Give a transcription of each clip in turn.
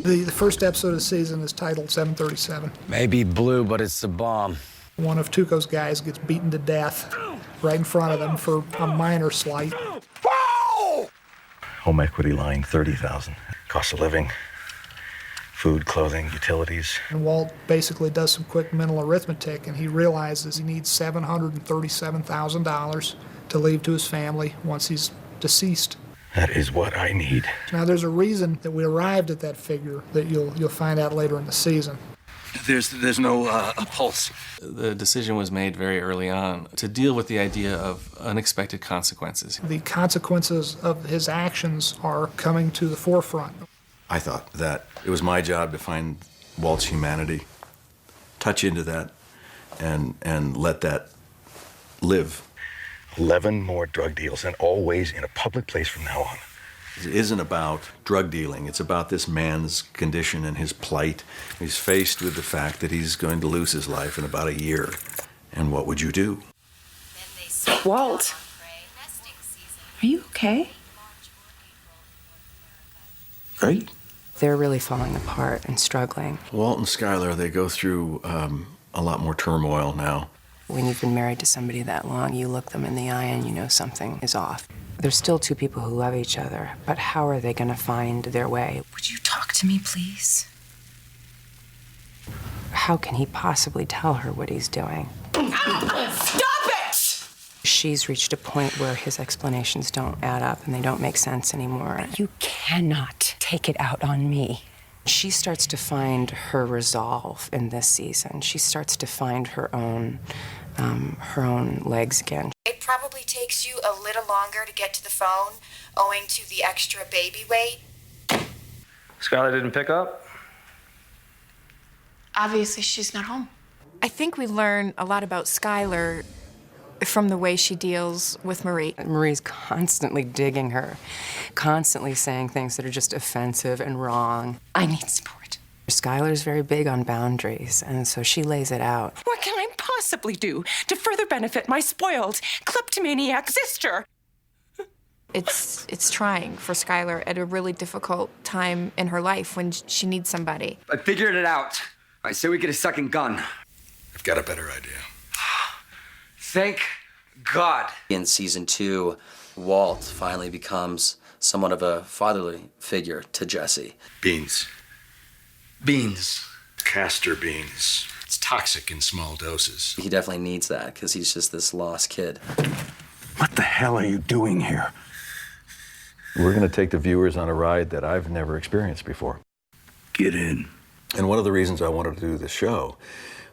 The first episode of the season is titled 737. Maybe blue, but it's the bomb. One of Tuco's guys gets beaten to death right in front of them for a minor slight. Home equity line, $30,000. Cost of living, food, clothing, utilities. And Walt basically does some quick mental arithmetic, and he realizes he needs $737,000 to leave to his family once he's deceased. That is what I need. Now, there's a reason that we arrived at that figure that you'll find out later in the season. There's no pulse. The decision was made very early on to deal with the idea of unexpected consequences. The consequences of his actions are coming to the forefront. I thought that it was my job to find Walt's humanity, touch into that, and let that live. 11 more drug deals, and always in a public place from now on. It isn't about drug dealing. It's about this man's condition and his plight. He's faced with the fact that he's going to lose his life in about a year. And what would you do? Walt, are you okay? Right? They're really falling apart and struggling. Walt and Skylar, they go through a lot more turmoil now. When you've been married to somebody that long, you look them in the eye and you know something is off. There's still two people who love each other, but how are they going to find their way? Would you talk to me, please? How can he possibly tell her what he's doing? Stop it! She's reached a point where his explanations don't add up and they don't make sense anymore. You cannot take it out on me. She starts to find her resolve in this season. She starts to find her own legs again. It probably takes you a little longer to get to the phone, owing to the extra baby weight. Skylar didn't pick up? Obviously, she's not home. I think we learn a lot about Skylar from the way she deals with Marie. Marie's constantly digging her, constantly saying things that are just offensive and wrong. I need support. Skylar's very big on boundaries, and so she lays it out. What can I possibly do to further benefit my spoiled, kleptomaniac sister? It's trying for Skylar at a really difficult time in her life when she needs somebody. I figured it out. I say we get a second gun. I've got a better idea. Thank God. In season 2, Walt finally becomes somewhat of a fatherly figure to Jesse. Beans. Beans. Castor beans. It's toxic in small doses. He definitely needs that because he's just this lost kid. What the hell are you doing here? We're going to take the viewers on a ride that I've never experienced before. Get in. And one of the reasons I wanted to do this show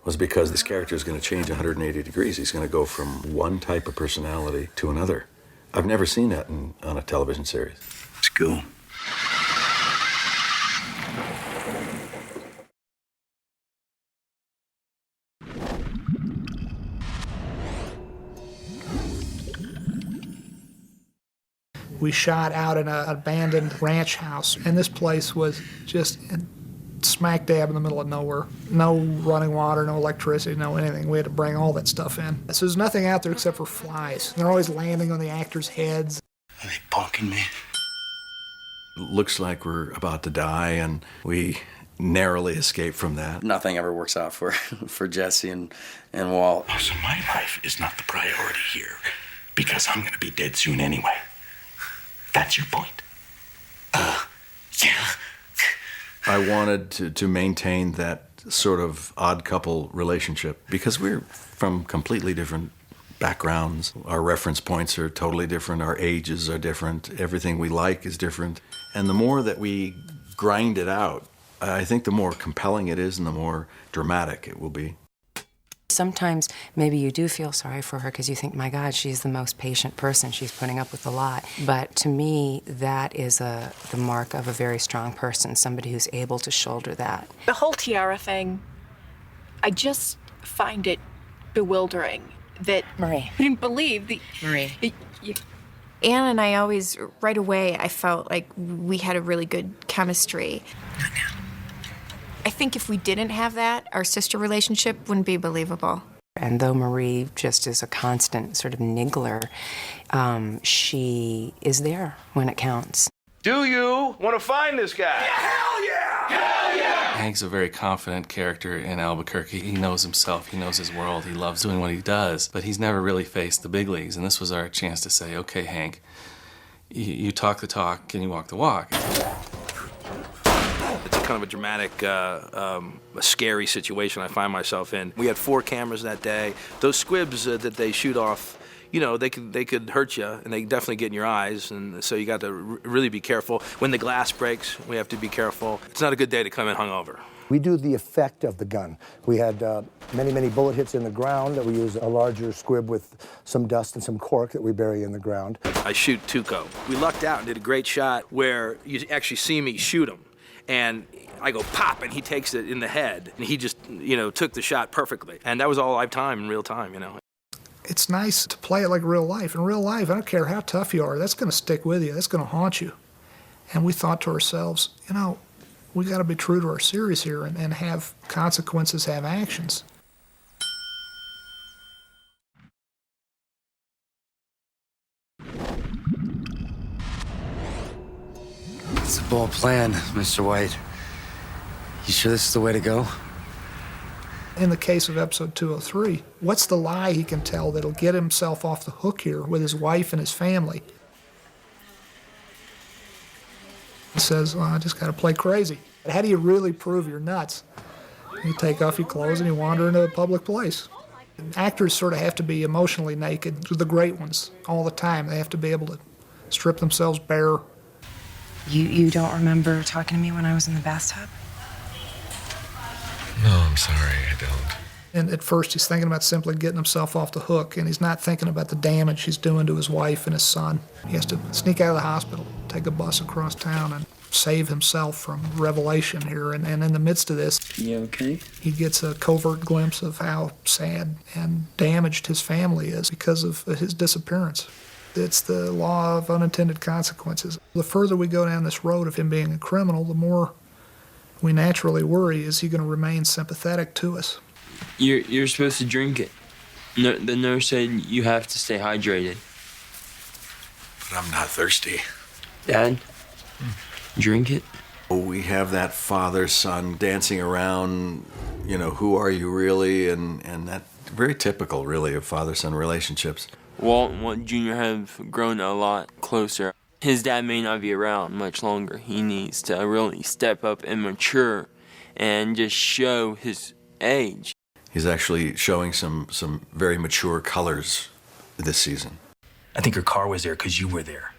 was because this character is going to change 180 degrees. He's going to go from one type of personality to another. I've never seen that on a television series. Let's go. We shot out in an abandoned ranch house, and this place was just smack dab in the middle of nowhere. No running water, no electricity, no anything. We had to bring all that stuff in. So there's nothing out there except for flies. They're always landing on the actors' heads. Are they bonking me? Looks like we're about to die, and we narrowly escape from that. Nothing ever works out for Jesse and Walt. Oh, so my life is not the priority here because I'm going to be dead soon anyway. That's your point? Yeah. I wanted to maintain that sort of odd couple relationship because we're from completely different backgrounds. Our reference points are totally different. Our ages are different. Everything we like is different. And the more that we grind it out, I think the more compelling it is and the more dramatic it will be. Sometimes maybe you do feel sorry for her because you think, my God, she's the most patient person. She's putting up with a lot. But to me, that is the mark of a very strong person, somebody who's able to shoulder that. The whole tiara thing, I just find it bewildering that Marie. I didn't believe the... Marie. Anne and I always, right away, I felt like we had a really good chemistry. Not now. I think if we didn't have that, our sister relationship wouldn't be believable. And though Marie just is a constant sort of niggler, she is there when it counts. Do you want to find this guy? Hank's a very confident character in Albuquerque. He knows himself, he knows his world, he loves doing what he does, but he's never really faced the big leagues. And this was our chance to say, okay, Hank, you talk the talk, can you walk the walk? It's kind of a dramatic, a scary situation I find myself in. We had 4 cameras that day. Those squibs that they shoot off, you know, they could hurt you, and they definitely get in your eyes, and so you got to really be careful. When the glass breaks, we have to be careful. It's not a good day to come in hungover. We do the effect of the gun. We had many bullet hits in the ground that we use a larger squib with some dust and some cork that we bury in the ground. I shoot Tuco. We lucked out and did a great shot where you actually see me shoot him, and I go pop, and he takes it in the head, and he just, you know, took the shot perfectly. And that was all live time in real time, you know. It's nice to play it like real life. In real life, I don't care how tough you are, that's going to stick with you, that's going to haunt you. And we thought to ourselves, you know, we got to be true to our series here and have consequences, have actions. It's a bold plan, Mr. White. You sure this is the way to go? In the case of episode 203, what's the lie he can tell that'll get himself off the hook here with his wife and his family? He says, well, I just got to play crazy. How do you really prove you're nuts? You take off your clothes and you wander into a public place. Actors sort of have to be emotionally naked, the great ones, all the time. They have to be able to strip themselves bare. You don't remember talking to me when I was in the bathtub? No, I'm sorry, I don't. And at first he's thinking about simply getting himself off the hook, and he's not thinking about the damage he's doing to his wife and his son. He has to sneak out of the hospital, take a bus across town, and save himself from revelation here. And in the midst of this, you okay? He gets a covert glimpse of how sad and damaged his family is because of his disappearance. It's the law of unintended consequences. The further we go down this road of him being a criminal, the more we naturally worry, is he going to remain sympathetic to us? You're supposed to drink it. No, the nurse said you have to stay hydrated. But I'm not thirsty. Dad, drink it. We have that father-son dancing around, you know, who are you really? And that very typical, really, of father-son relationships. Walt and Walt Jr. have grown a lot closer. His dad may not be around much longer. He needs to really step up and mature and just show his age. He's actually showing some very mature colors this season. I think your car was there because you were there.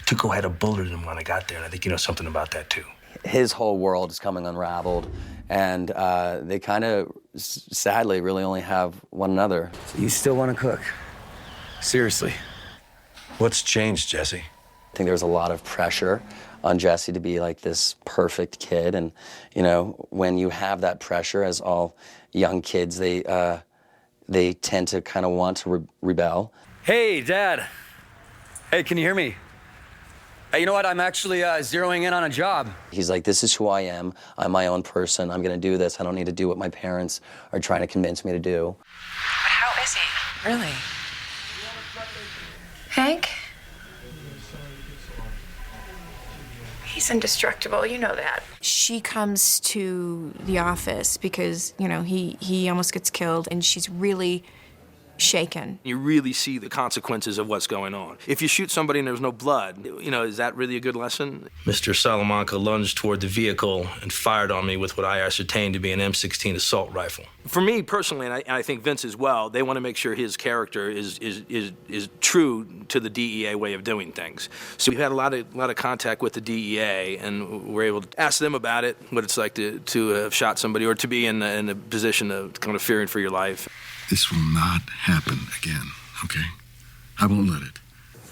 Tuco had a bullet in him when I got there, and I think you know something about that, too. His whole world is coming unraveled, and they kind of, sadly, really only have one another. So you still want to cook? Seriously? What's changed, Jesse? I think there was a lot of pressure on Jesse to be like this perfect kid, and you know, when you have that pressure, as all young kids, they tend to kind of want to rebel. Hey, Dad. Hey, can you hear me? Hey, you know what? I'm actually zeroing in on a job. He's like, this is who I am. I'm my own person. I'm gonna do this. I don't need to do what my parents are trying to convince me to do. How is he? Really? Hank? He's indestructible, you know that. She comes to the office because, you know, he almost gets killed, and she's really shaken. You really see the consequences of what's going on. If you shoot somebody and there's no blood, you know, is that really a good lesson? Mr. Salamanca lunged toward the vehicle and fired on me with what I ascertained to be an M16 assault rifle. For me personally, and I think Vince as well, they want to make sure his character is true to the DEA way of doing things. So we've had a lot of contact with the DEA, and we're able to ask them about it, what it's like to have shot somebody or to be in a position of kind of fearing for your life. This will not happen again, okay? I won't let it.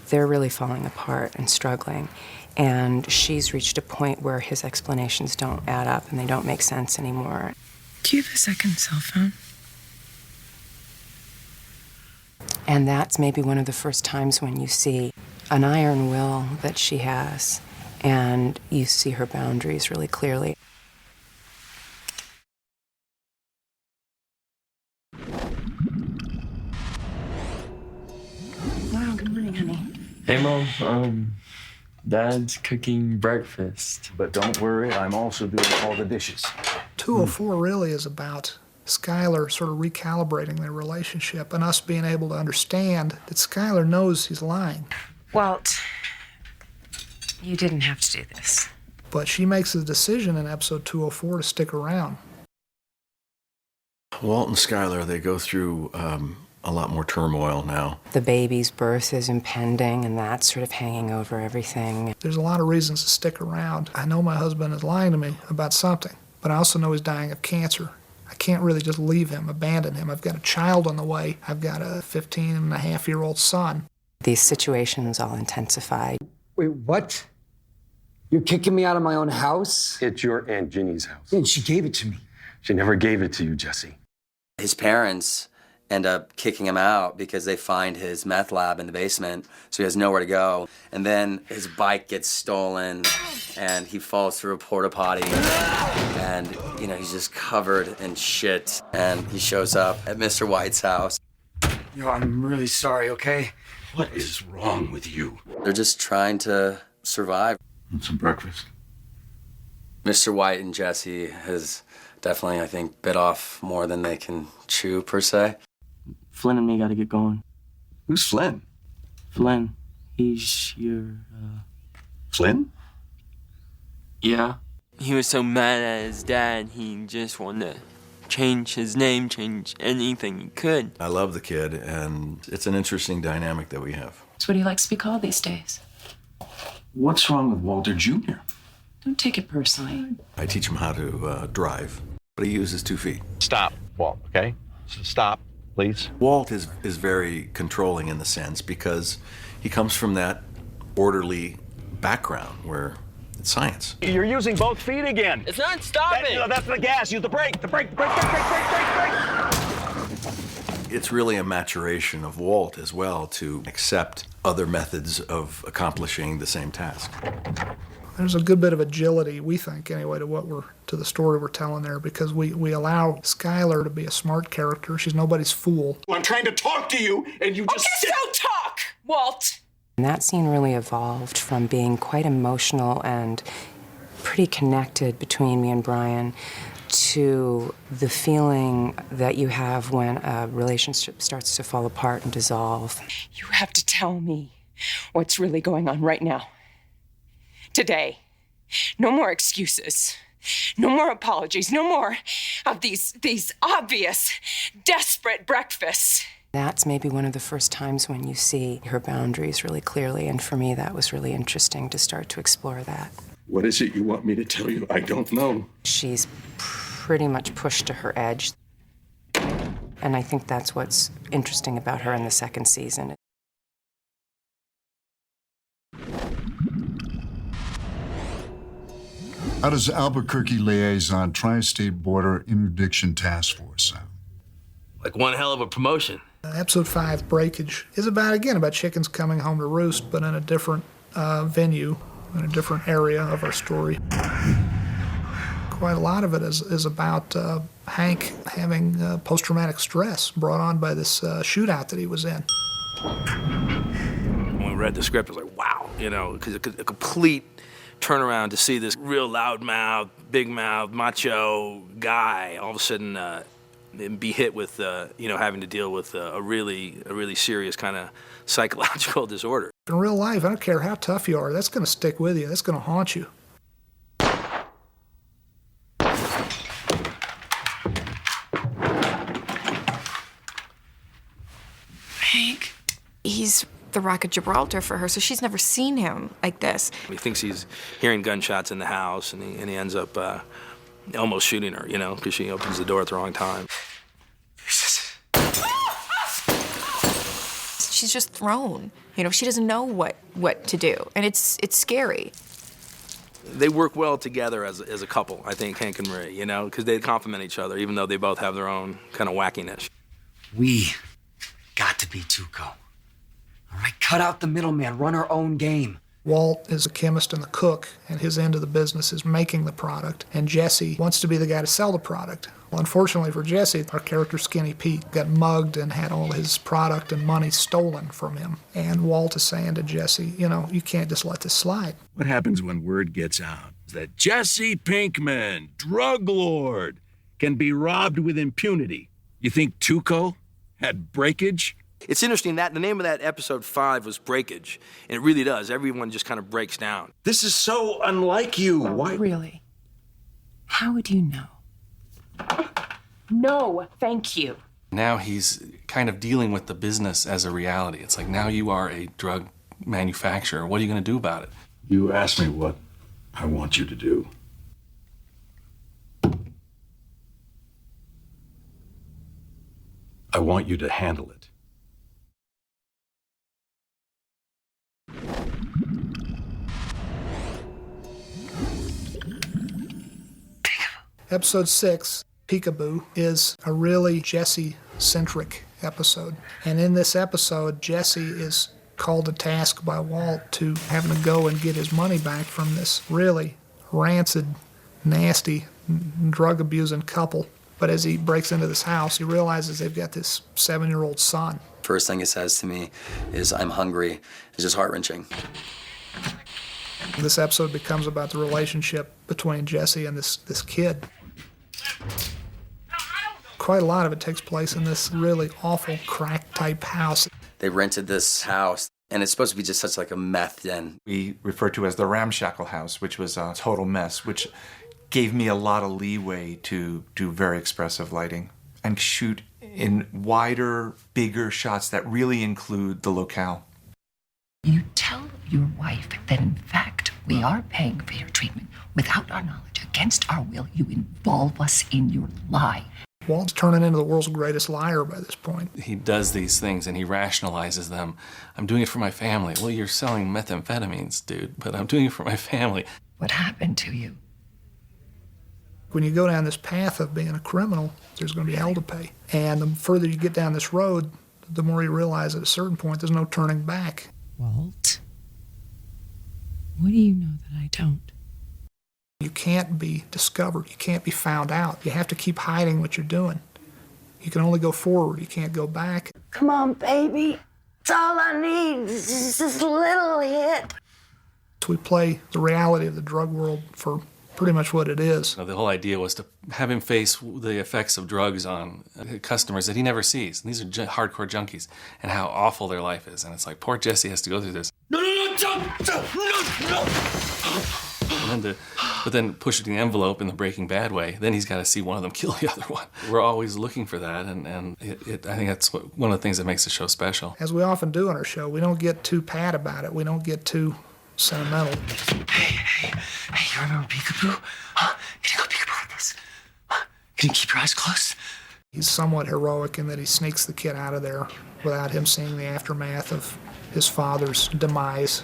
They're really falling apart and struggling, and she's reached a point where his explanations don't add up and they don't make sense anymore. Do you have a second cell phone? And that's maybe one of the first times when you see an iron will that she has, and you see her boundaries really clearly. Wow, good morning, honey. Hey, Mom. Dad's cooking breakfast. But don't worry, I'm also doing all the dishes. 204 really is about Skylar sort of recalibrating their relationship and us being able to understand that Skylar knows he's lying. Walt, you didn't have to do this. But she makes the decision in episode 204 to stick around. Walt and Skylar, they go through a lot more turmoil now. The baby's birth is impending, and that's sort of hanging over everything. There's a lot of reasons to stick around. I know my husband is lying to me about something, but I also know he's dying of cancer. I can't really just leave him, abandon him. I've got a child on the way. I've got a 15-and-a-half-year-old son. These situations all intensify. Wait, what? You're kicking me out of my own house? It's your Aunt Ginny's house. And she gave it to me. She never gave it to you, Jesse. His parents end up kicking him out because they find his meth lab in the basement, so he has nowhere to go. And then his bike gets stolen, and he falls through a porta potty, and, you know, he's just covered in shit. And he shows up at Mr. White's house. Yo, I'm really sorry, okay? What is wrong with you? They're just trying to survive. Want some breakfast? Mr. White and Jesse has definitely, I think, bit off more than they can chew, per se. Flynn and me gotta get going. Who's Flynn? Flynn, he's your, Flynn? Yeah. He was so mad at his dad, he just wanted to change his name, change anything he could. I love the kid, and it's an interesting dynamic that we have. That's what he likes to be called these days. What's wrong with Walter Jr.? Don't take it personally. I teach him how to drive, but he uses 2 feet. Stop, Walt, okay? Stop, please. Walt is very controlling in the sense because he comes from that orderly background where it's science. You're using both feet again. It's not stopping! That's the gas. Use the brake. The brake. Brake. It's really a maturation of Walt as well to accept other methods of accomplishing the same task. There's a good bit of agility, we think, anyway, to the story we're telling there, because we allow Skylar to be a smart character. She's nobody's fool. I'm trying to talk to you, and you just So talk, Walt. And that scene really evolved from being quite emotional and pretty connected between me and Brian to the feeling that you have when a relationship starts to fall apart and dissolve. You have to tell me what's really going on right now. Today. No more excuses. No more apologies. No more of these obvious, desperate breakfasts. That's maybe one of the first times when you see her boundaries really clearly, and for me that was really interesting to start to explore that. What is it you want me to tell you? I don't know. She's pretty much pushed to her edge, and I think that's what's interesting about her in the second season. How does Albuquerque Liaison Tri-State Border Interdiction Task Force sound? Like one hell of a promotion. Episode 5, Breakage, is about chickens coming home to roost, but in a different venue, in a different area of our story. Quite a lot of it is about Hank having post-traumatic stress brought on by this shootout that he was in. When we read the script, I was like, wow, because a complete turnaround to see this real loudmouth, big mouth, macho guy all of a sudden be hit with, having to deal with a really serious kind of psychological disorder. In real life, I don't care how tough you are, that's going to stick with you. That's going to haunt you. Hank, he's the Rock of Gibraltar for her, so she's never seen him like this. He thinks he's hearing gunshots in the house, and he ends up almost shooting her, because she opens the door at the wrong time. She's just thrown. She doesn't know what to do, and it's scary. They work well together as a couple, I think, Hank and Marie, because they complement each other, even though they both have their own kind of wackiness. We got to be Tuco. All right, cut out the middleman, run our own game. Walt is a chemist and the cook, and his end of the business is making the product, and Jesse wants to be the guy to sell the product. Well, unfortunately for Jesse, our character Skinny Pete got mugged and had all his product and money stolen from him. And Walt is saying to Jesse, you know, you can't just let this slide. What happens when word gets out that Jesse Pinkman, drug lord, can be robbed with impunity? You think Tuco had breakage? It's interesting that the name of that episode 5 was Breakage, and it really does. Everyone just kind of breaks down. This is so unlike you. Why? Really? How would you know? No, thank you. Now he's kind of dealing with the business as a reality. It's like, now you are a drug manufacturer. What are you going to do about it? You asked me what I want you to do. I want you to handle it. Episode 6, Peekaboo, is a really Jesse-centric episode. And in this episode, Jesse is called to task by Walt to having to go and get his money back from this really rancid, nasty, drug-abusing couple. But as he breaks into this house, he realizes they've got this 7-year-old son. First thing he says to me is, "I'm hungry." It's just heart-wrenching. This episode becomes about the relationship between Jesse and this kid. Quite a lot of it takes place in this really awful crack-type house. They rented this house, and it's supposed to be just such like a meth den. We refer to as the ramshackle house, which was a total mess, which gave me a lot of leeway to do very expressive lighting and shoot in wider, bigger shots that really include the locale. You tell your wife that, in fact, we are paying for your treatment without our knowledge, against our will. You involve us in your lie. Walt's turning into the world's greatest liar by this point. He does these things and he rationalizes them. I'm doing it for my family. Well, you're selling methamphetamines, dude, but I'm doing it for my family. What happened to you? When you go down this path of being a criminal, there's going to be hell to pay. And the further you get down this road, the more you realize at a certain point there's no turning back. Walt, what do you know that I don't? You can't be discovered. You can't be found out. You have to keep hiding what you're doing. You can only go forward. You can't go back. Come on, baby. It's all I need. It's just a little hit. So we play the reality of the drug world for pretty much what it is. The whole idea was to have him face the effects of drugs on customers that he never sees. And these are hardcore junkies, and how awful their life is. And it's like, poor Jesse has to go through this. No, no. But then push it to the envelope in the Breaking Bad way. Then he's got to see one of them kill the other one. We're always looking for that, and I think that's one of the things that makes the show special. As we often do on our show, we don't get too pat about it. We don't get too sentimental. Hey, you remember Peekaboo? Huh? Can you go peekaboo with this? Huh? Can you keep your eyes closed? He's somewhat heroic in that he sneaks the kid out of there without him seeing the aftermath of his father's demise.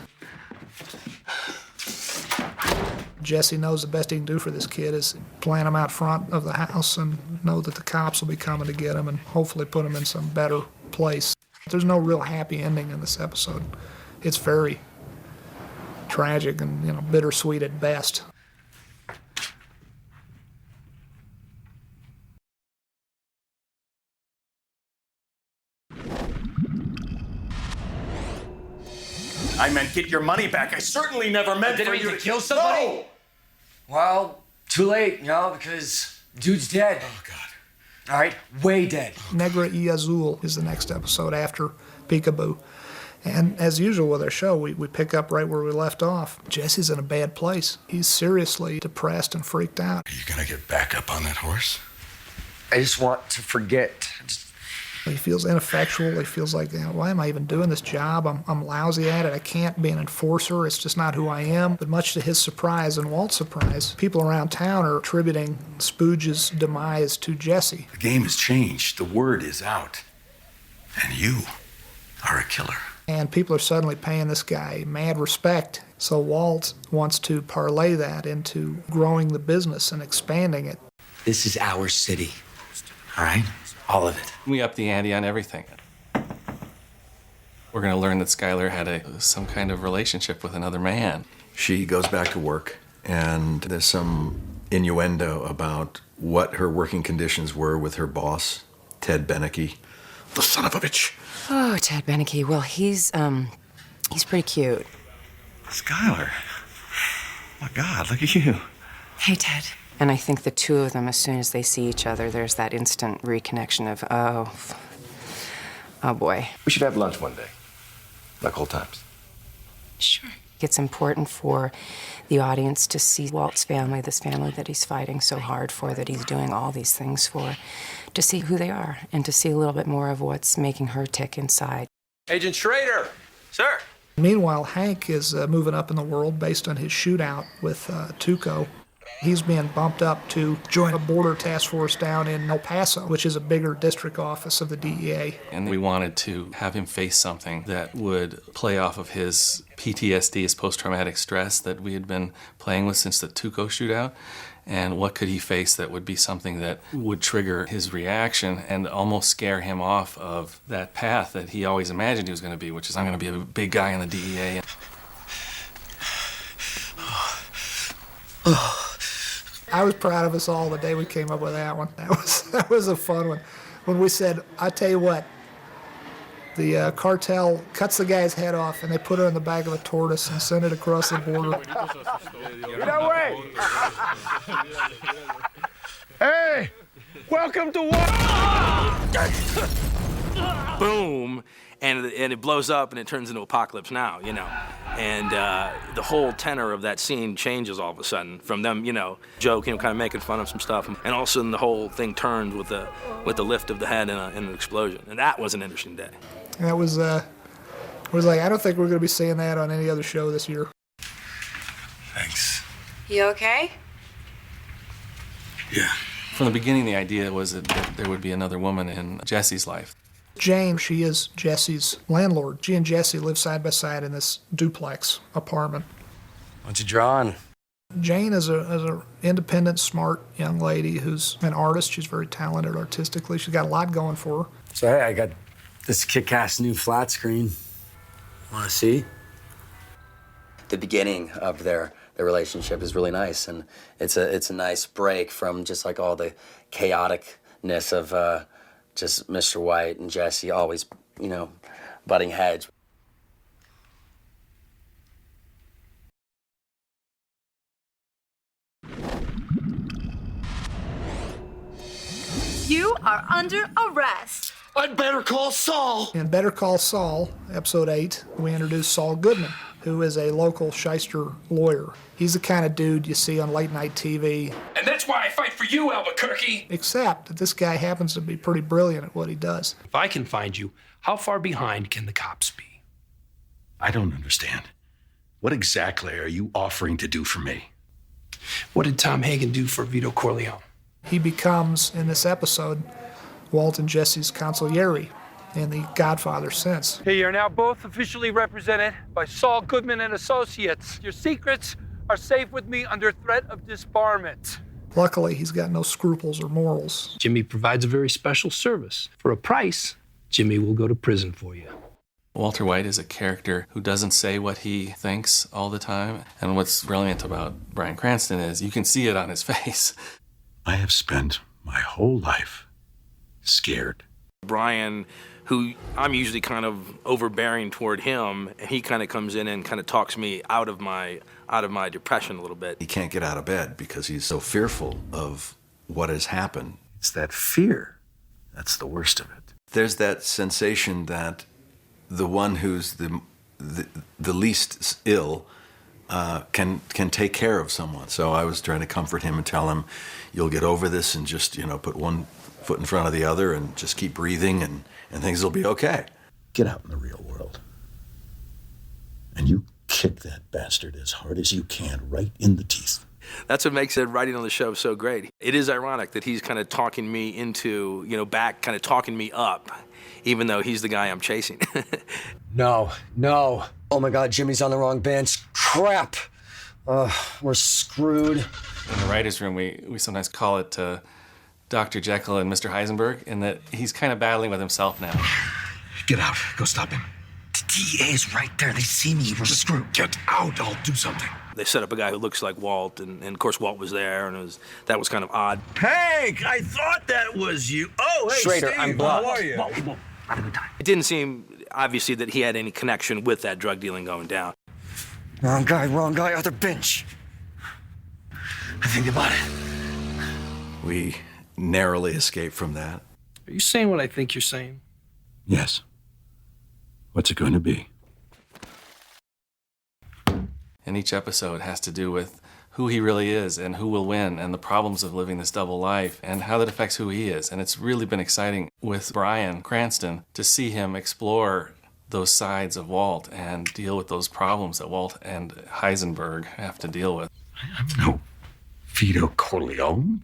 Jesse knows the best he can do for this kid is plant him out front of the house and know that the cops will be coming to get him and hopefully put him in some better place. There's no real happy ending in this episode. It's very tragic and, bittersweet at best. I meant get your money back. I certainly never meant for you to kill somebody. No! Well, too late, because dude's dead. Oh, God. All right, way dead. Negra y Azul is the next episode after Peekaboo. And as usual with our show, we pick up right where we left off. Jesse's in a bad place. He's seriously depressed and freaked out. Are you gonna get back up on that horse? I just want to forget. He feels ineffectual. He feels like, why am I even doing this job? I'm lousy at it. I can't be an enforcer. It's just not who I am. But much to his surprise and Walt's surprise, people around town are attributing Spooge's demise to Jesse. The game has changed. The word is out. And you are a killer. And people are suddenly paying this guy mad respect. So Walt wants to parlay that into growing the business and expanding it. This is our city, all right? All of it. We up the ante on everything. We're going to learn that Skylar had some kind of relationship with another man. She goes back to work, and there's some innuendo about what her working conditions were with her boss, Ted Beneke. The son of a bitch. Oh, Ted Beneke. Well, he's pretty cute. Skylar. My God, look at you. Hey, Ted. And I think the two of them, as soon as they see each other, there's that instant reconnection of, oh boy. We should have lunch one day, like old times. Sure. It's important for the audience to see Walt's family, this family that he's fighting so hard for, that he's doing all these things for, to see who they are and to see a little bit more of what's making her tick inside. Agent Schrader! Sir! Meanwhile, Hank is moving up in the world based on his shootout with Tuco. He's being bumped up to join a border task force down in El Paso, which is a bigger district office of the DEA. And we wanted to have him face something that would play off of his PTSD, his post-traumatic stress that we had been playing with since the Tuco shootout. And what could he face that would be something that would trigger his reaction and almost scare him off of that path that he always imagined he was going to be, which is, I'm going to be a big guy in the DEA. I was proud of us all the day we came up with that one. That was a fun one. When we said, I tell you what, the cartel cuts the guy's head off and they put it on the back of a tortoise and send it across the border. No way! Hey! Welcome to war! Boom! And it blows up and it turns into Apocalypse Now, you know. And the whole tenor of that scene changes all of a sudden from them, you know, joking, kind of making fun of some stuff. And all of a sudden the whole thing turns with the lift of the head and an explosion. And that was an interesting day. That was like, I don't think we're going to be seeing that on any other show this year. Thanks. You okay? Yeah. From the beginning, the idea was that there would be another woman in Jesse's life. Jane, she is Jesse's landlord. She and Jesse live side by side in this duplex apartment. What you drawing? Jane is a independent, smart young lady who's an artist. She's very talented artistically. She's got a lot going for her. So hey, I got this kick-ass new flat screen. Want to see? The beginning of their relationship is really nice, and it's a nice break from just like all the chaoticness of just Mr. White and Jesse always, you know, butting heads. You are under arrest. I'd better call Saul. In Better Call Saul, episode 8, we introduce Saul Goodman, who is a local shyster lawyer. He's the kind of dude you see on late night TV. And that's why I fight for you, Albuquerque. Except that this guy happens to be pretty brilliant at what he does. If I can find you, how far behind can the cops be? I don't understand. What exactly are you offering to do for me? What did Tom Hagen do for Vito Corleone? He becomes, in this episode, Walt and Jesse's consigliere in the Godfather sense. Hey, you're now both officially represented by Saul Goodman and Associates. Your secrets are safe with me under threat of disbarment. Luckily, he's got no scruples or morals. Jimmy provides a very special service. For a price, Jimmy will go to prison for you. Walter White is a character who doesn't say what he thinks all the time. And what's brilliant about Bryan Cranston is you can see it on his face. I have spent my whole life scared. Brian, who I'm usually kind of overbearing toward him, and he kind of comes in and kind of talks me out of my depression a little bit. He can't get out of bed because he's so fearful of what has happened. It's that fear that's the worst of it. There's that sensation that the one who's the least ill can take care of someone. So I was trying to comfort him and tell him, you'll get over this and just, you know, put one foot in front of the other and just keep breathing and things will be okay. Get out in the real world. And you kick that bastard as hard as you can, right in the teeth. That's what makes it writing on the show so great. It is ironic that he's kind of talking me into, you know, back, kind of talking me up, even though he's the guy I'm chasing. No. Oh my God, Jimmy's on the wrong bench. Crap. We're screwed. In the writer's room, we sometimes call it Dr. Jekyll and Mr. Heisenberg, in that he's kind of battling with himself now. Get out. Go stop him. DA's right there. They see me. We're screwed. Get out. I'll do something. They set up a guy who looks like Walt, and of course Walt was there, and that was kind of odd. Hank, I thought that was you. Oh, hey, Schrader, Steve, I'm how Blood. are you? It didn't seem, obviously, that he had any connection with that drug dealing going down. Wrong guy, other bench. I think about it. We narrowly escaped from that. Are you saying what I think you're saying? Yes. What's it going to be? And each episode has to do with who he really is and who will win and the problems of living this double life and how that affects who he is. And it's really been exciting with Bryan Cranston to see him explore those sides of Walt and deal with those problems that Walt and Heisenberg have to deal with. I'm no Vito Corleone.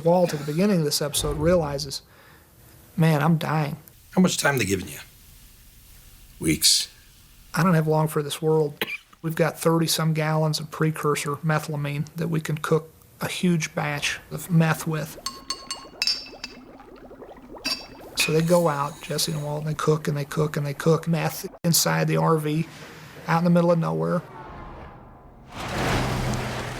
Walt, at the beginning of this episode, realizes, man, I'm dying. How much time they giving you? Weeks. I don't have long for this world. We've got 30-some gallons of precursor methylamine that we can cook a huge batch of meth with. So they go out, Jesse and Walt, and they cook and they cook and they cook meth inside the RV, out in the middle of nowhere.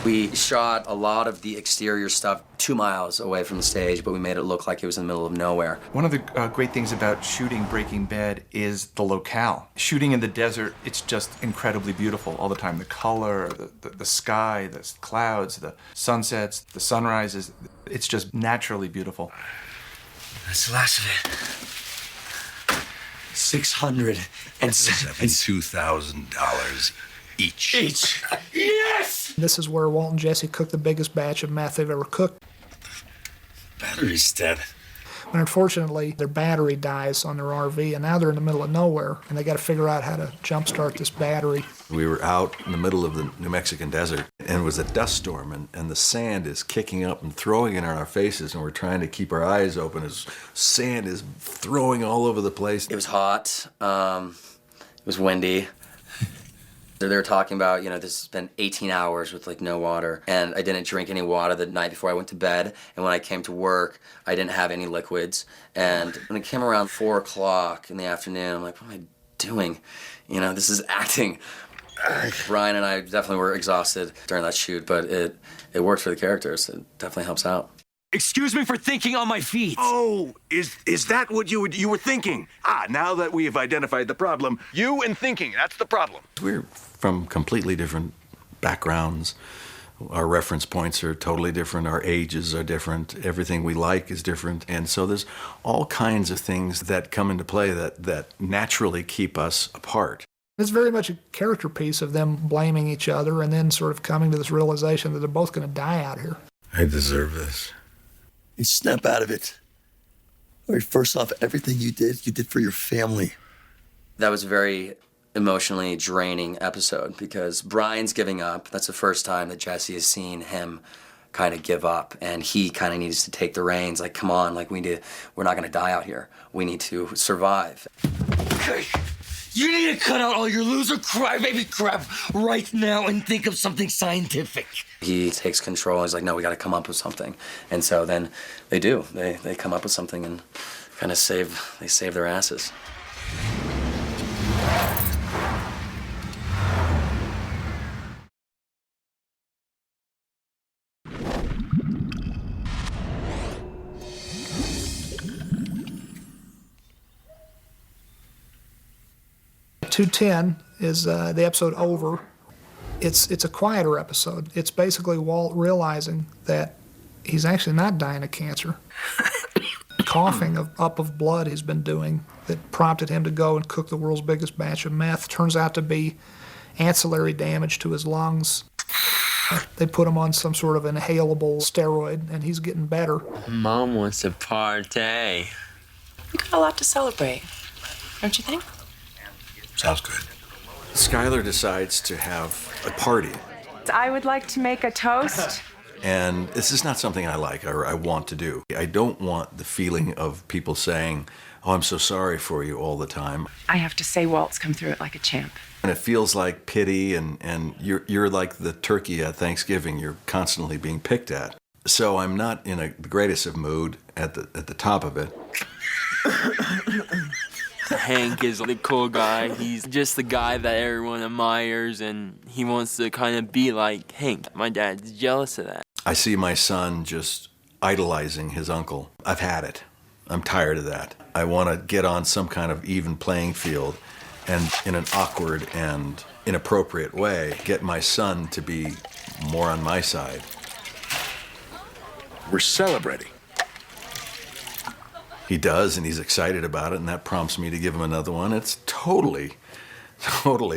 We shot a lot of the exterior stuff 2 miles away from the stage, but we made it look like it was in the middle of nowhere. One of the great things about shooting Breaking Bad is the locale. Shooting in the desert, it's just incredibly beautiful all the time. The color, the sky, the clouds, the sunsets, the sunrises, it's just naturally beautiful. That's the last of it. $672,000 each. Yes! This is where Walt and Jesse cooked the biggest batch of meth they've ever cooked. Battery's dead. And unfortunately, their battery dies on their RV, and now they're in the middle of nowhere, and they got to figure out how to jumpstart this battery. We were out in the middle of the New Mexican desert, and it was a dust storm, and the sand is kicking up and throwing it in our faces, and we're trying to keep our eyes open as sand is throwing all over the place. It was hot. It was windy. They were talking about, this has been 18 hours with no water, and I didn't drink any water the night before I went to bed, and when I came to work, I didn't have any liquids, and when it came around 4 o'clock in the afternoon, I'm like, what am I doing? This is acting. Bryan and I definitely were exhausted during that shoot, but it worked for the characters. It definitely helps out. Excuse me for thinking on my feet. Oh, is that what you were thinking? Now that we have identified the problem, you and thinking, that's the problem. We're from completely different backgrounds. Our reference points are totally different. Our ages are different. Everything we like is different. And so there's all kinds of things that come into play that naturally keep us apart. It's very much a character piece of them blaming each other and then sort of coming to this realization that they're both going to die out here. I deserve this. You snap out of it. All right, first off, everything you did for your family. That was a very emotionally draining episode because Bryan's giving up. That's the first time that Jesse has seen him kind of give up, and he kind of needs to take the reins. Like, come on, we're not going to die out here. We need to survive. Okay. You need to cut out all your loser crybaby crap right now and think of something scientific. He takes control. He's like, no, we got to come up with something. And so then they do. They come up with something and kind of save their asses. .210 is the episode Over. It's a quieter episode. It's basically Walt realizing that he's actually not dying of cancer. Coughing up of blood he's been doing that prompted him to go and cook the world's biggest batch of meth turns out to be ancillary damage to his lungs. They put him on some sort of inhalable steroid, and he's getting better. Mom wants to party. You got a lot to celebrate, don't you think? Sounds good. Skylar decides to have a party. I would like to make a toast And this is not something I like or I want to do. I don't want the feeling of people saying, oh, I'm so sorry for you all the time. I have to say, Walt's come through it like a champ. And it feels like pity, and you're like the turkey at Thanksgiving. You're constantly being picked at. So I'm not in the greatest of mood at the top of it. Hank is the cool guy. He's just the guy that everyone admires, and he wants to kind of be like Hank. My dad's jealous of that. I see my son just idolizing his uncle. I've had it. I'm tired of that. I want to get on some kind of even playing field and in an awkward and inappropriate way, get my son to be more on my side. We're celebrating. He does, and he's excited about it, and that prompts me to give him another one. It's totally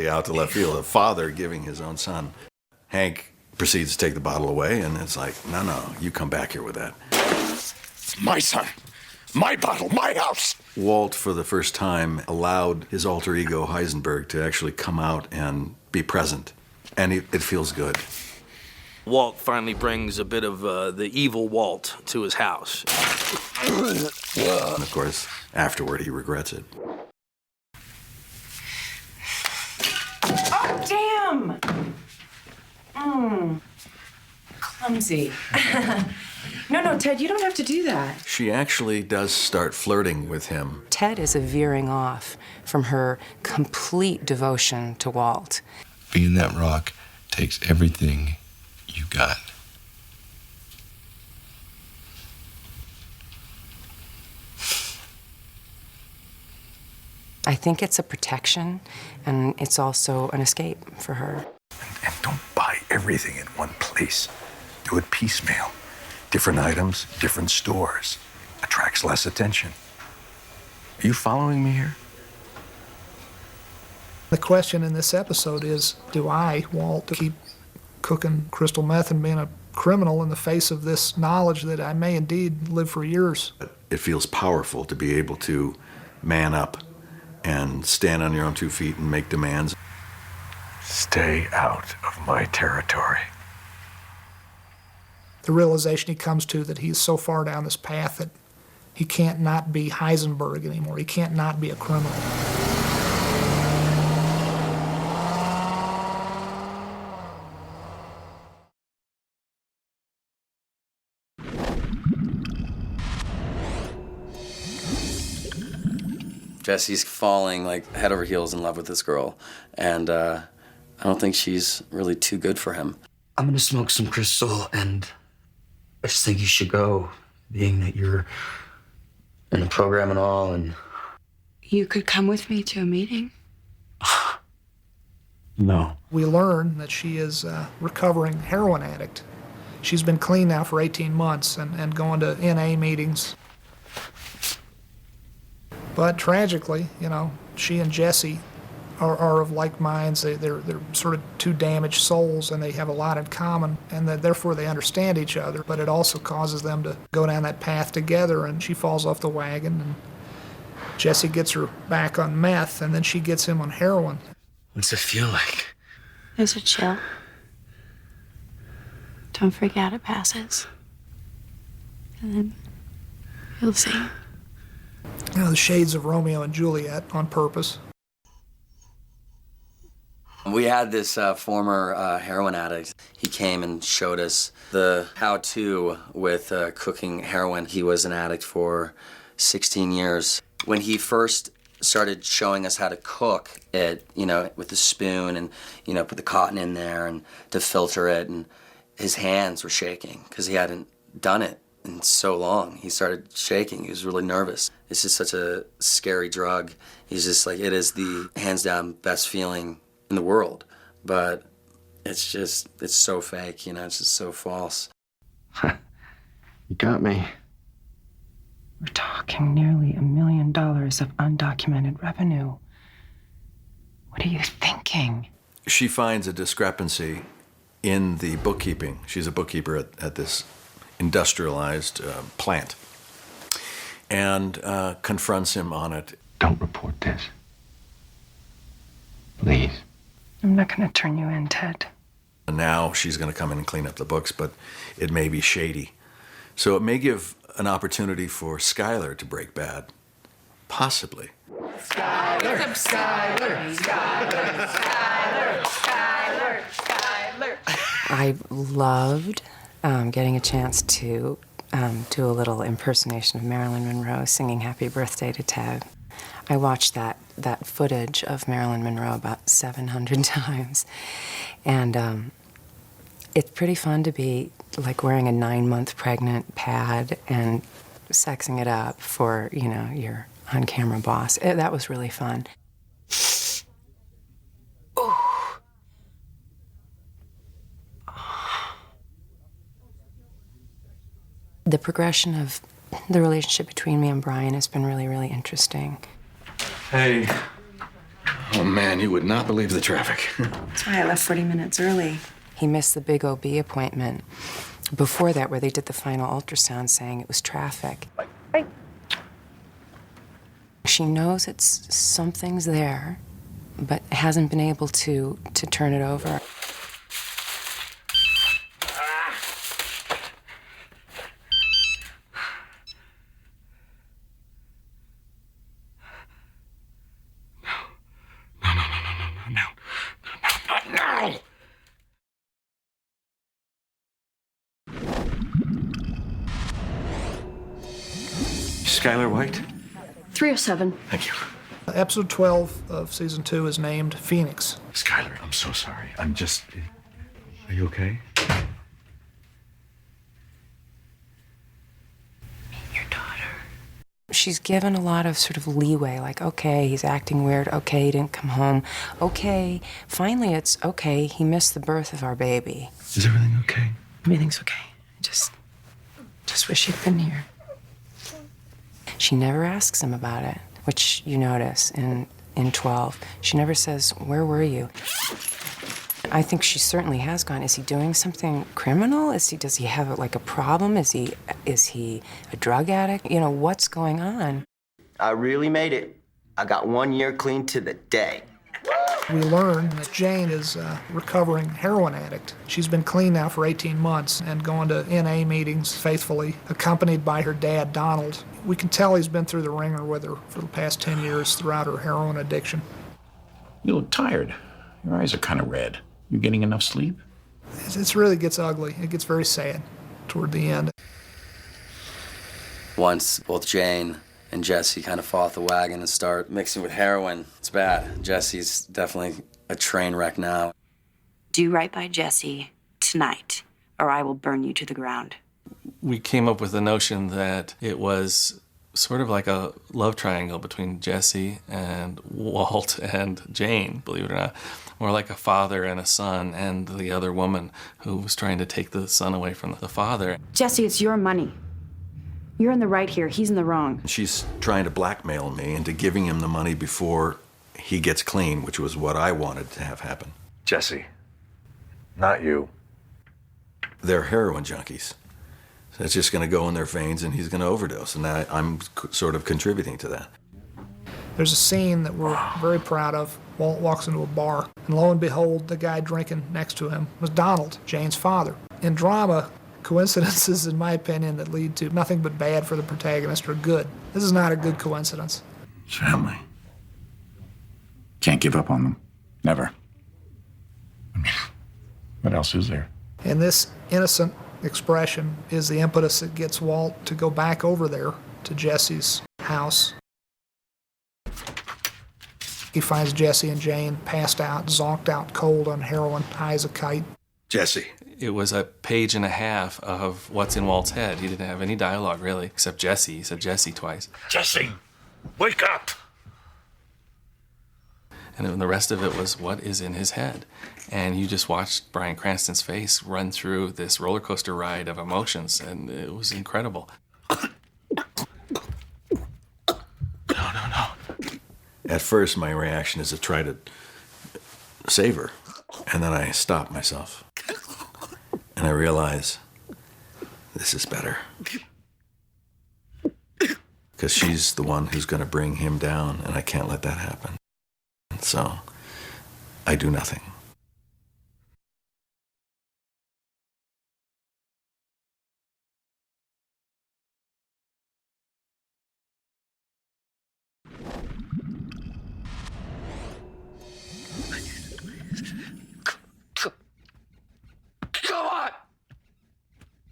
out to left field. A father giving his own son. Hank proceeds to take the bottle away, and it's like, no, you come back here with that. It's my son, my bottle, my house. Walt, for the first time, allowed his alter ego, Heisenberg, to actually come out and be present, and it feels good. Walt finally brings a bit of the evil Walt to his house. And of course, afterward, he regrets it. Oh, damn! Clumsy. No, Ted, you don't have to do that. She actually does start flirting with him. Ted is a veering off from her complete devotion to Walt. Being that rock takes everything you got. I think it's a protection, and it's also an escape for her. And don't buy everything in one place. Do it piecemeal. Different items, different stores. Attracts less attention. Are you following me here? The question in this episode is, do I, Walt, keep cooking crystal meth and being a criminal in the face of this knowledge that I may indeed live for years? It feels powerful to be able to man up and stand on your own 2 feet and make demands. Stay out of my territory. The realization he comes to that he's so far down this path that he can't not be Heisenberg anymore. He can't not be a criminal. Jesse's falling like head over heels in love with this girl, and I don't think she's really too good for him. I'm gonna smoke some crystal, and I just think you should go, being that you're in the program and all, and... You could come with me to a meeting. No. We learn that she is a recovering heroin addict. She's been clean now for 18 months and going to NA meetings. But tragically, she and Jesse are of like minds. They're sort of two damaged souls, and they have a lot in common, and that therefore they understand each other. But it also causes them to go down that path together, and she falls off the wagon, and Jesse gets her back on meth, and then she gets him on heroin. What's it feel like? There's a chill. Don't forget it passes. And then you'll see. The shades of Romeo and Juliet on purpose. We had this former heroin addict. He came and showed us the how-to with cooking heroin. He was an addict for 16 years. When he first started showing us how to cook it, with the spoon and, put the cotton in there and to filter it, and his hands were shaking because he hadn't done it in so long. He started shaking. He was really nervous. It's just such a scary drug. He's just like, it is the hands down best feeling in the world, but it's so fake, it's just so false. You got me. We're talking nearly $1 million of undocumented revenue. What are you thinking? She finds a discrepancy in the bookkeeping. She's a bookkeeper at this industrialized plant, and confronts him on it. Don't report this. Please. I'm not going to turn you in, Ted. And now she's going to come in and clean up the books, but it may be shady. So it may give an opportunity for Skylar to break bad. Possibly. Skylar, Skylar, Skylar, Skylar, Skylar, Skylar. I loved getting a chance to do a little impersonation of Marilyn Monroe singing Happy Birthday to Ted. I watched that footage of Marilyn Monroe about 700 times. And it's pretty fun to be like wearing a 9-month pregnant pad and sexing it up for, you know, your on-camera boss. That was really fun. The progression of the relationship between me and Brian has been really, really interesting. Hey. Oh, man, you would not believe the traffic. That's why I left 40 minutes early. He missed the big OB appointment before that, where they did the final ultrasound saying it was traffic. Bye. She knows it's something's there, but hasn't been able to turn it over. Skylar White? 307. Thank you. Episode 12 of season 2 is named Phoenix. Skylar, I'm so sorry. I'm just... Are you okay? She's given a lot of sort of leeway, like, okay, he's acting weird, okay, he didn't come home, okay, finally it's okay, he missed the birth of our baby. Is everything okay? Everything's okay. Just wish he'd been here. She never asks him about it, which you notice in 12. She never says, where were you? I think she certainly has gone. Is he doing something criminal? Does he have like a problem? Is he a drug addict? You know, what's going on? I really made it. I got 1 year clean to the day. We learn that Jane is a recovering heroin addict. She's been clean now for 18 months and going to NA meetings faithfully, accompanied by her dad, Donald. We can tell he's been through the ringer with her for the past 10 years throughout her heroin addiction. You look tired. Your eyes are kind of red. You getting enough sleep? It really gets ugly. It gets very sad toward the end. Once both Jane and Jesse kind of fall off the wagon and start mixing with heroin, it's bad. Jesse's definitely a train wreck now. Do right by Jesse tonight, or I will burn you to the ground. We came up with the notion that it was sort of like a love triangle between Jesse and Walt and Jane, believe it or not. More like a father and a son and the other woman who was trying to take the son away from the father. Jesse, it's your money. You're in the right here. He's in the wrong. She's trying to blackmail me into giving him the money before he gets clean, which was what I wanted to have happen. Jesse, not you. They're heroin junkies. So it's just going to go in their veins and he's going to overdose. And I'm sort of contributing to that. There's a scene that we're very proud of. Walt walks into a bar, and lo and behold, the guy drinking next to him was Donald, Jane's father. In drama, coincidences, in my opinion, that lead to nothing but bad for the protagonist are good. This is not a good coincidence. It's family. Can't give up on them. Never. I mean, what else is there? And this innocent expression is the impetus that gets Walt to go back over there to Jesse's house. He finds Jesse and Jane passed out, zonked out cold on heroin, high as a kite. Jesse. It was a page and a half of what's in Walt's head. He didn't have any dialogue, really, except Jesse. He said Jesse twice. Jesse, wake up! And then the rest of it was what is in his head. And you just watched Bryan Cranston's face run through this roller coaster ride of emotions, and it was incredible. No. At first, my reaction is to try to save her. And then I stop myself. And I realize this is better. Because she's the one who's going to bring him down, and I can't let that happen. So I do nothing.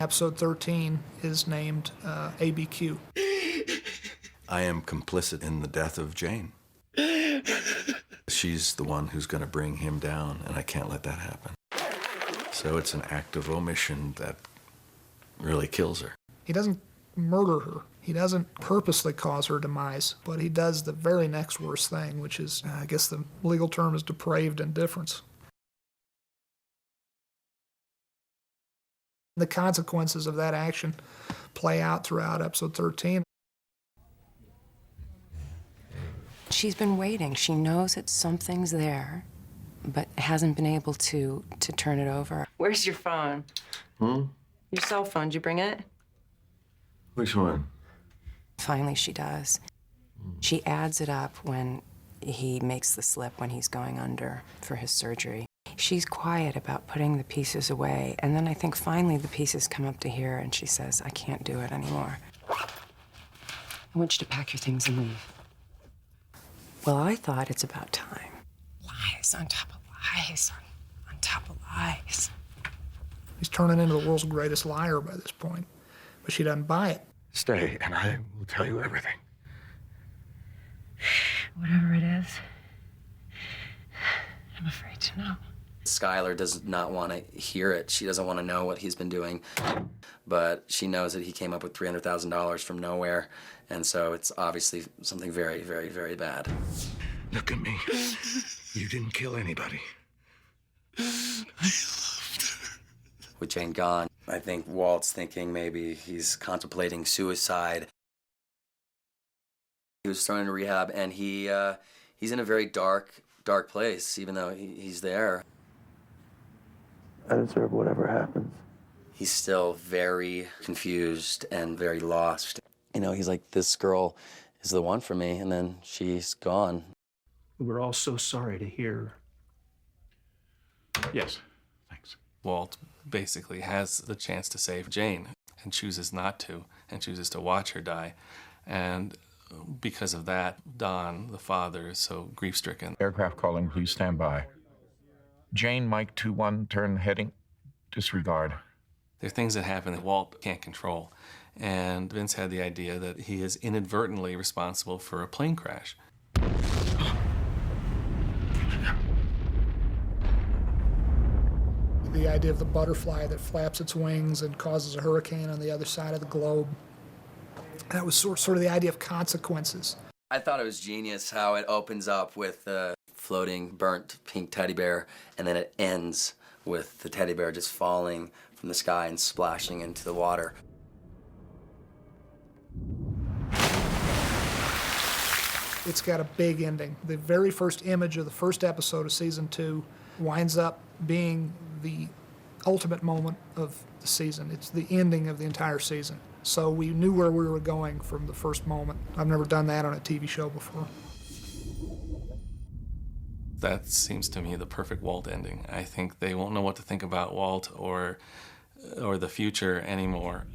Episode 13 is named ABQ. I am complicit in the death of Jane. She's the one who's going to bring him down, and I can't let that happen. So it's an act of omission that really kills her. He doesn't murder her. He doesn't purposely cause her demise, but he does the very next worst thing, which is, I guess the legal term is depraved indifference. The consequences of that action play out throughout episode 13. She's been waiting. She knows that something's there, but hasn't been able to turn it over. Where's your phone? Your cell phone, did you bring it? Which one? Finally, she does. She adds it up when he makes the slip when he's going under for his surgery. She's quiet about putting the pieces away, and then I think finally the pieces come up to here, and she says, I can't do it anymore. I want you to pack your things and leave. Well, I thought it's about time. Lies on top of lies on top of lies. He's turning into the world's greatest liar by this point, but she doesn't buy it. Stay, and I will tell you everything. Whatever it is, I'm afraid to know. Skylar does not want to hear it. She doesn't want to know what he's been doing. But she knows that he came up with $300,000 from nowhere. And so it's obviously something very, very, very bad. Look at me. You didn't kill anybody. With Jane gone, I think Walt's thinking maybe he's contemplating suicide. He was thrown into rehab, and he's in a very dark place, even though he's there. I deserve whatever happens. He's still very confused and very lost. You know, he's like, this girl is the one for me, and then she's gone. We're all so sorry to hear. Yes. Walt basically has the chance to save Jane and chooses not to, and chooses to watch her die. And because of that, Don, the father, is so grief-stricken. Aircraft calling, please stand by. Jane, Mike 2-1, turn heading. Disregard. There are things that happen that Walt can't control. And Vince had the idea that he is inadvertently responsible for a plane crash. The idea of the butterfly that flaps its wings and causes a hurricane on the other side of the globe. That was sort of the idea of consequences. I thought it was genius how it opens up with the floating, burnt pink teddy bear, and then it ends with the teddy bear just falling from the sky and splashing into the water. It's got a big ending. The very first image of the first episode of season 2 winds up being the ultimate moment of the season. It's the ending of the entire season. So we knew where we were going from the first moment. I've never done that on a TV show before. That seems to me the perfect Walt ending. I think they won't know what to think about Walt or the future anymore.